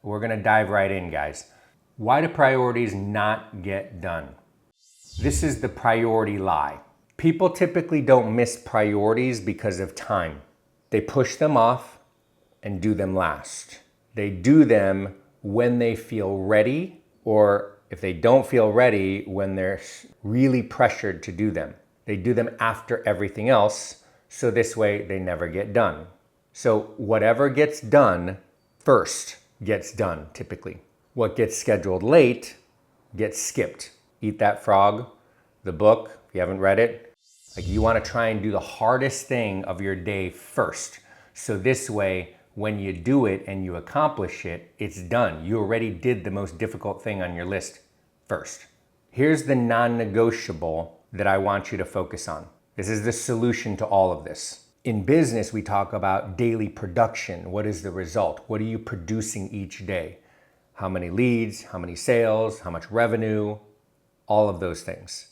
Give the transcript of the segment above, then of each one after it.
We're gonna dive right in, guys. Why do priorities not get done? This is the priority lie. People typically don't miss priorities because of time. They push them off and do them last. They do them when they feel ready, or if they don't feel ready, when they're really pressured to do them. They do them after everything else, so this way they never get done. So whatever gets done first gets done, typically. What gets scheduled late gets skipped. Eat That Frog, the book, if you haven't read it, like you want to try and do the hardest thing of your day first. So this way, when you do it and you accomplish it, it's done. You already did the most difficult thing on your list first. Here's the non-negotiable that I want you to focus on. This is the solution to all of this. In business, we talk about daily production. What is the result? What are you producing each day? How many leads, how many sales, how much revenue, all of those things.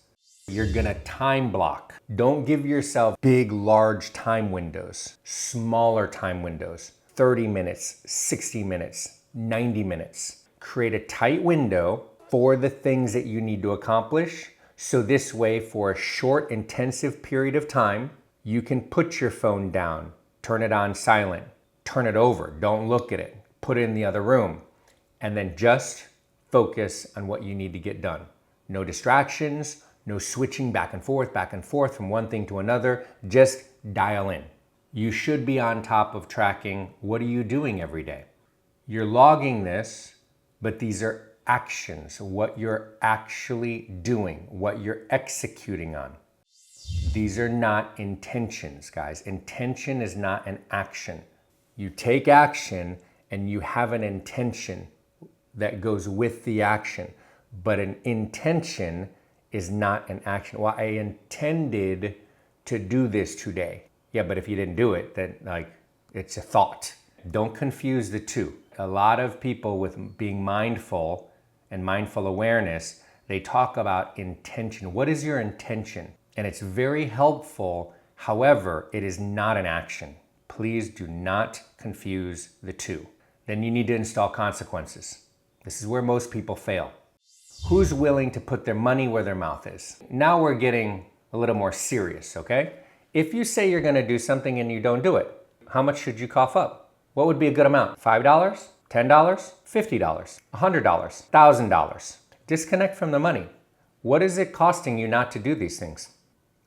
You're gonna time block. Don't give yourself big, large time windows, smaller time windows. 30 minutes, 60 minutes, 90 minutes. Create a tight window for the things that you need to accomplish. So this way, for a short, intensive period of time, you can put your phone down, turn it on silent, turn it over, don't look at it, put it in the other room, and then just focus on what you need to get done. No distractions, no switching back and forth from one thing to another, just dial in. You should be on top of tracking what are you doing every day. You're logging this, but these are actions, what you're actually doing, what you're executing on. These are not intentions, guys. Intention is not an action. You take action and you have an intention that goes with the action, but an intention is not an action. Well, I intended to do this today. Yeah, but if you didn't do it, then it's a thought. Don't confuse the two. A lot of people with being mindful and mindful awareness, they talk about intention. What is your intention? And it's very helpful. However, it is not an action. Please do not confuse the two. Then you need to install consequences. This is where most people fail. Who's willing to put their money where their mouth is? Now we're getting a little more serious, okay? If you say you're gonna do something and you don't do it, how much should you cough up? What would be a good amount? $5, $10, $50, $100, $1,000. Disconnect from the money. What is it costing you not to do these things?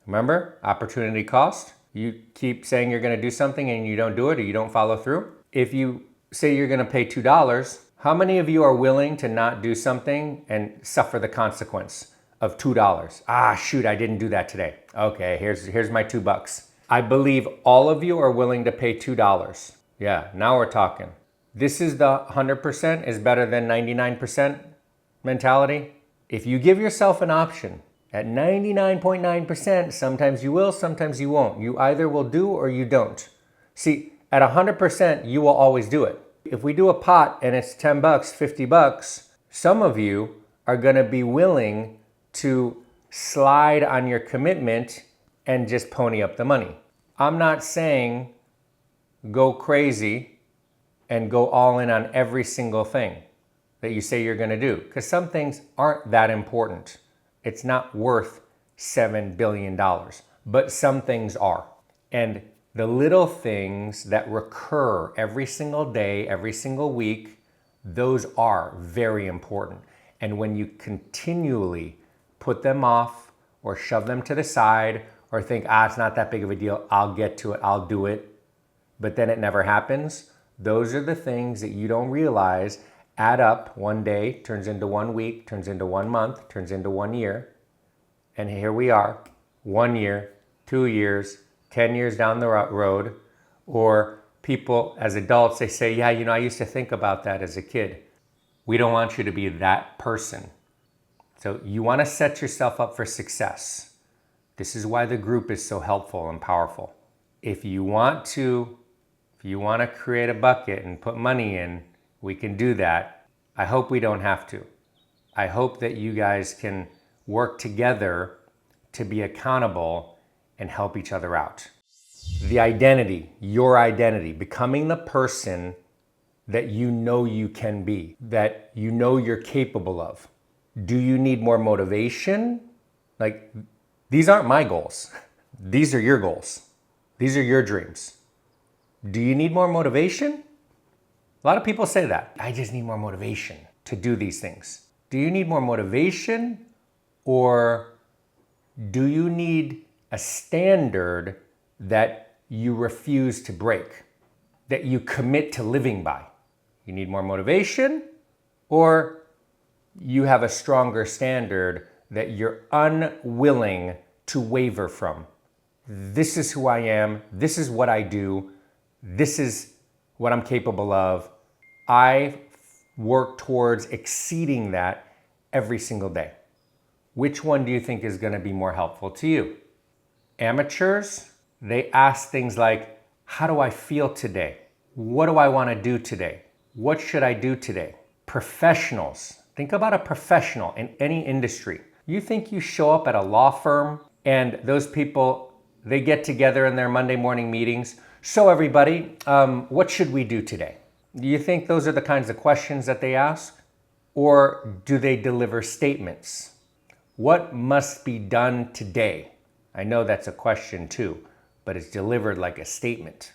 Remember, opportunity cost. You keep saying you're gonna do something and you don't do it or you don't follow through. If you say you're gonna pay $2, how many of you are willing to not do something and suffer the consequence of $2? Ah, shoot, I didn't do that today. Okay, here's my $2. I believe all of you are willing to pay $2. Yeah, now we're talking. This is the 100% is better than 99% mentality. If you give yourself an option at 99.9%, sometimes you will, sometimes you won't. You either will do or you don't. See, at 100%, you will always do it. If we do a pot and it's $10, $50, some of you are gonna be willing to slide on your commitment and just pony up the money. I'm not saying go crazy and go all in on every single thing that you say you're gonna do, because some things aren't that important. It's not worth $7 billion, but some things are. And the little things that recur every single day, every single week, those are very important. And when you continually put them off or shove them to the side or think, it's not that big of a deal, I'll get to it, I'll do it, but then it never happens, those are the things that you don't realize add up. One day turns into 1 week, turns into 1 month, turns into 1 year. And here we are, 1 year, 2 years, 10 years down the road. Or people as adults, they say, yeah, I used to think about that as a kid. We don't want you to be that person. So you want to set yourself up for success. This is why the group is so helpful and powerful. If you want to create a bucket and put money in, we can do that. I hope we don't have to. I hope that you guys can work together to be accountable and help each other out. The identity, your identity, becoming the person that you know you can be, that you know you're capable of? Do you need more motivation? Like, these aren't my goals. These are your goals. These are your dreams. Do you need more motivation? A lot of people say that. I just need more motivation to do these things. Do you need more motivation, or do you need a standard that you refuse to break, that you commit to living by? You need more motivation, or you have a stronger standard that you're unwilling to waver from. This is who I am. This is what I do. This is what I'm capable of. I work towards exceeding that every single day. Which one do you think is going to be more helpful to you? Amateurs, they ask things like, how do I feel today? What do I want to do today? What should I do today? Professionals, think about a professional in any industry. You think you show up at a law firm and those people, they get together in their Monday morning meetings. So everybody, what should we do today? Do you think those are the kinds of questions that they ask? Or do they deliver statements? What must be done today? I know that's a question too, but it's delivered like a statement.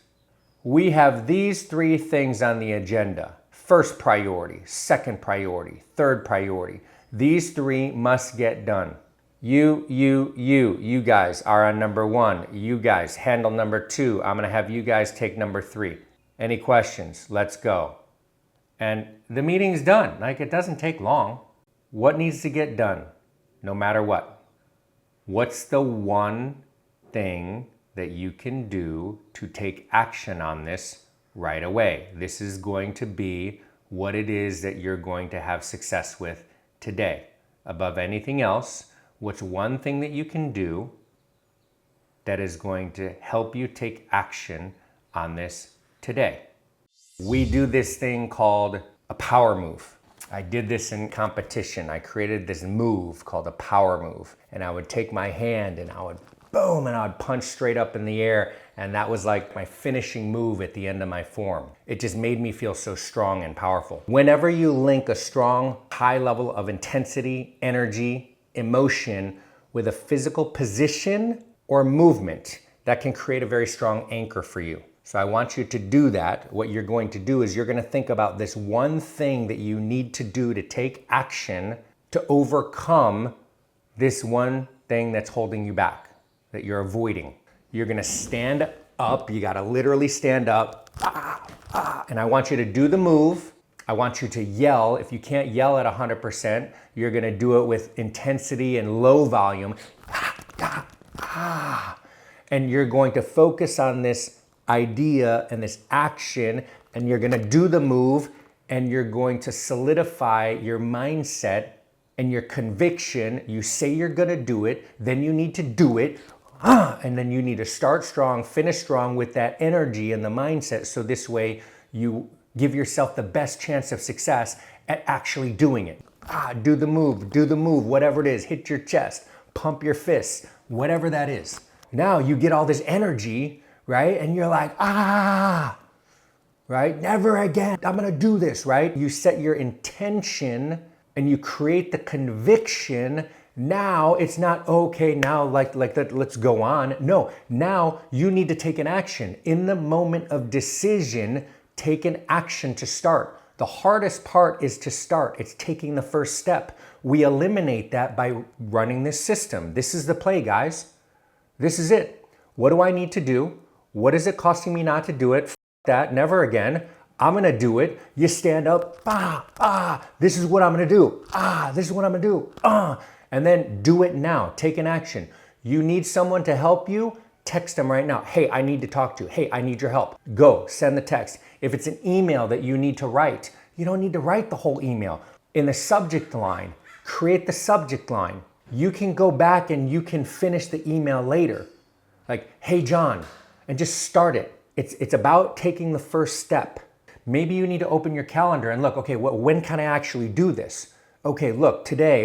We have these three things on the agenda. First priority, second priority, third priority. These three must get done. You guys are on number one. You guys handle number two. I'm gonna have you guys take number three. Any questions? Let's go. And the meeting's done. Like, it doesn't take long. What needs to get done? No matter what. What's the one thing that you can do to take action on this right away? This is going to be what it is that you're going to have success with today. Above anything else, what's one thing that you can do that is going to help you take action on this today? We do this thing called a power move. I did this in competition. I created this move called a power move. And I would take my hand and I would boom, and I would punch straight up in the air. And that was like my finishing move at the end of my form. It just made me feel so strong and powerful. Whenever you link a strong, high level of intensity, energy, emotion with a physical position or movement, that can create a very strong anchor for you. So I want you to do that. What you're going to do is you're going to think about this one thing that you need to do to take action to overcome this one thing that's holding you back, that you're avoiding. You're going to stand up. You got to literally stand up. And I want you to do the move. I want you to yell. If you can't yell at 100%, you're going to do it with intensity and low volume. And you're going to focus on this idea and this action, and you're going to do the move, and you're going to solidify your mindset and your conviction. You say you're going to do it, then you need to do it, and then you need to start strong, finish strong with that energy and the mindset, so this way you give yourself the best chance of success at actually doing it. Do the move, whatever it is. Hit your chest, pump your fists, whatever that is. Now you get all this energy, right? And you're like, right? Never again. I'm going to do this, right? You set your intention and you create the conviction. Now it's not okay. Now like that, let's go on. No, now you need to take an action. In the moment of decision, take an action to start. The hardest part is to start. It's taking the first step. We eliminate that by running this system. This is the play, guys. This is it. What do I need to do? What is it costing me not to do it? F that, never again. I'm gonna do it. You stand up, this is what I'm gonna do. This is what I'm gonna do. And then do it now, take an action. You need someone to help you, text them right now. Hey, I need to talk to you. Hey, I need your help. Go, send the text. If it's an email that you need to write, you don't need to write the whole email. In the subject line, create the subject line. You can go back and you can finish the email later. Like, hey, John, and just start it. It's about taking the first step. Maybe you need to open your calendar and look, okay, when can I actually do this? Okay, look, today,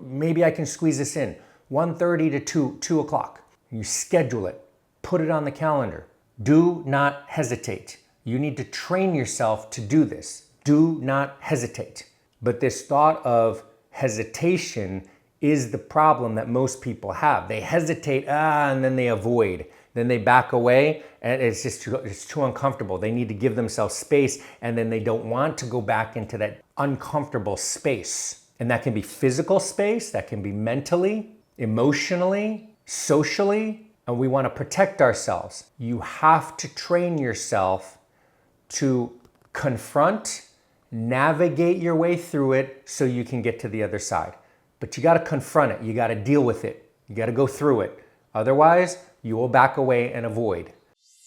maybe I can squeeze this in. 1:30 to 2 o'clock. You schedule it, put it on the calendar. Do not hesitate. You need to train yourself to do this. Do not hesitate. But this thought of hesitation is the problem that most people have. They hesitate, and then they avoid. Then they back away, and it's too uncomfortable. They need to give themselves space, and then they don't want to go back into that uncomfortable space. And that can be physical space, that can be mentally, emotionally, socially, and we want to protect ourselves. You have to train yourself to confront, navigate your way through it so you can get to the other side. But you got to confront it. You got to deal with it. You got to go through it. Otherwise, you will back away and avoid.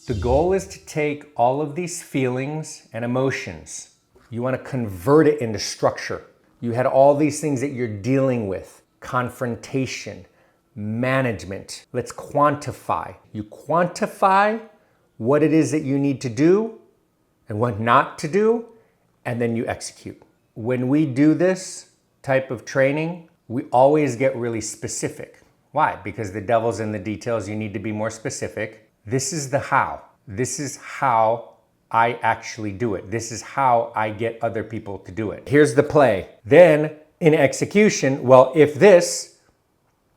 The goal is to take all of these feelings and emotions. You want to convert it into structure. You had all these things that you're dealing with. Confrontation, management. Let's quantify. You quantify what it is that you need to do and what not to do, and then you execute. When we do this type of training, we always get really specific. Why? Because the devil's in the details. You need to be more specific. This is the how. This is how I actually do it. This is how I get other people to do it. Here's the play. Then in execution, well, if this,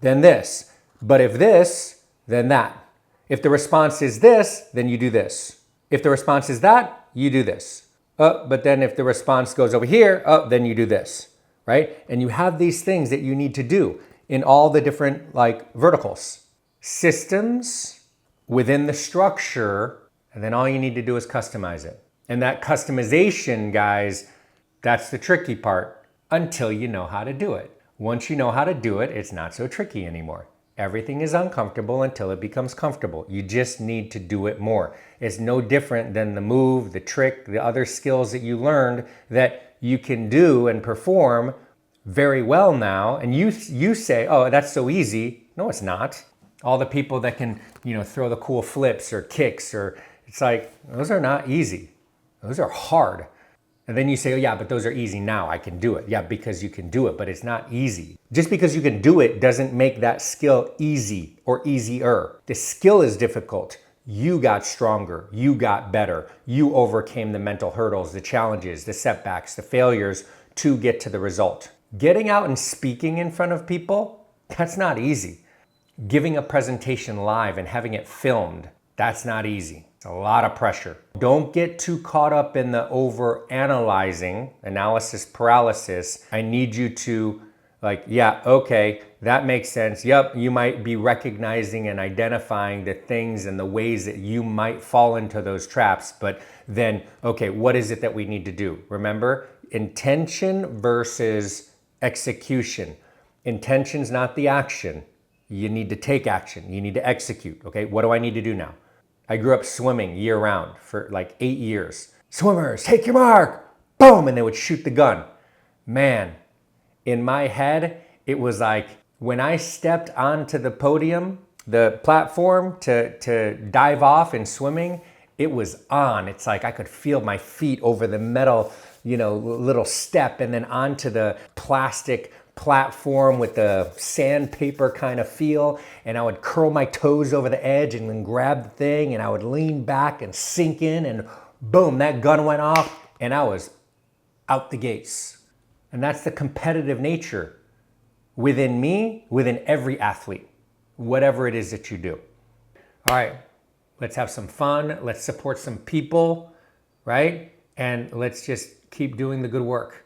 then this. But if this, then that. If the response is this, then you do this. If the response is that, you do this. But then if the response goes over here, then you do this, right? And you have these things that you need to do in all the different verticals. Systems within the structure, and then all you need to do is customize it. And that customization, guys, that's the tricky part until you know how to do it. Once you know how to do it, it's not so tricky anymore. Everything is uncomfortable until it becomes comfortable. You just need to do it more. It's no different than the move, the trick, the other skills that you learned that you can do and perform very well now. And you say, oh, that's so easy. No, it's not. All the people that can, throw the cool flips or kicks, it's like, those are not easy. Those are hard. And then you say, oh yeah, but those are easy now. I can do it. Yeah, because you can do it, but it's not easy. Just because you can do it doesn't make that skill easy or easier. The skill is difficult. You got stronger. You got better. You overcame the mental hurdles, the challenges, the setbacks, the failures to get to the result. Getting out and speaking in front of people, that's not easy. Giving a presentation live and having it filmed, that's not easy. It's a lot of pressure. Don't get too caught up in the over-analyzing, analysis paralysis. I need you to yeah, okay, that makes sense. Yep, you might be recognizing and identifying the things and the ways that you might fall into those traps. But then, okay, what is it that we need to do? Remember, intention versus execution. Intention's not the action. You need to take action. You need to execute. Okay, what do I need to do now? I grew up swimming year round for 8 years. Swimmers, take your mark, boom, and they would shoot the gun. Man, in my head, it was like when I stepped onto the podium, the platform to dive off in swimming, it was on. It's like I could feel my feet over the metal, little step and then onto the plastic platform with the sandpaper kind of feel, and I would curl my toes over the edge and then grab the thing, and I would lean back and sink in, and boom, that gun went off and I was out the gates. And that's the competitive nature within me, within every athlete, whatever it is that you do. All right, let's have some fun. Let's support some people, right? And let's just keep doing the good work.